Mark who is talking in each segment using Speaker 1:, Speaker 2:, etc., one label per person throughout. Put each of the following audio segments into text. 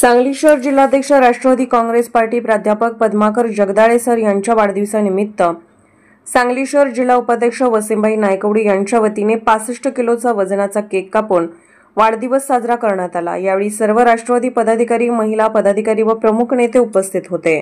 Speaker 1: सांगली शहर जिल्हाध्यक्ष राष्ट्रवादी काँग्रेस पार्टी प्राध्यापक पद्माकर जगदाळे सर यांच्या वाढदिवसानिमित्त सांगली शहर जिल्हा उपाध्यक्ष वसीमभाई नायकवडी यांच्या वतीने 65 किलोचा वजनाचा केक कापून वाढदिवस साजरा करण्यात आला। यावेळी सर्व राष्ट्रवादी पदाधिकारी, महिला पदाधिकारी व प्रमुख नेते उपस्थित होते।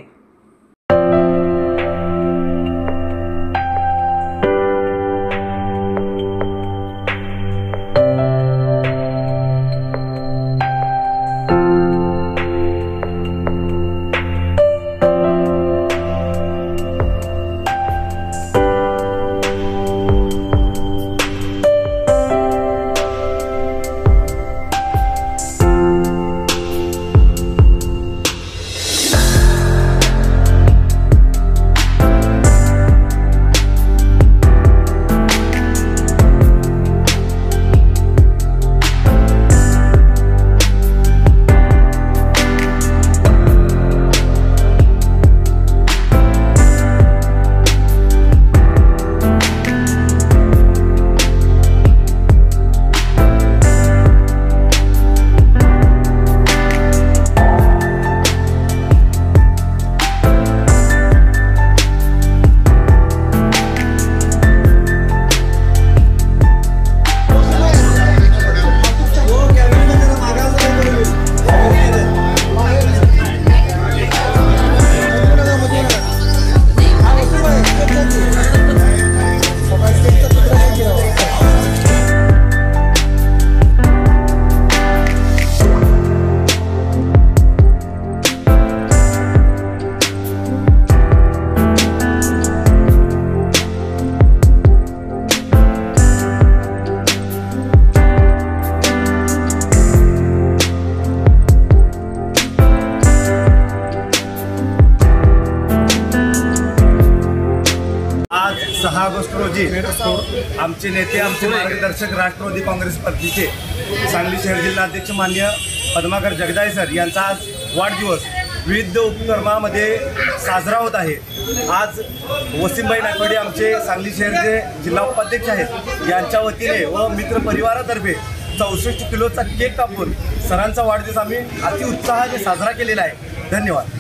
Speaker 2: आज 6 ऑगस्ट रोजी आमचे नेते, आमचे मार्गदर्शक राष्ट्रवादी काँग्रेस पार्टीचे सांगली शहर जिल्हाध्यक्ष माननीय पद्माकर जगदाळे सर यांचा आज वाढदिवस विविध उपक्रमामध्ये साजरा होत आहे। आज वसीमभाई नायकवडी आमचे सांगली शहरचे जिल्हा उपाध्यक्ष आहेत, यांच्या वतीने व मित्र परिवारातर्फे 64 किलोचा केक कापून सरांचा वाढदिवस आम्ही अति उत्साहाने साजरा केलेला आहे। धन्यवाद।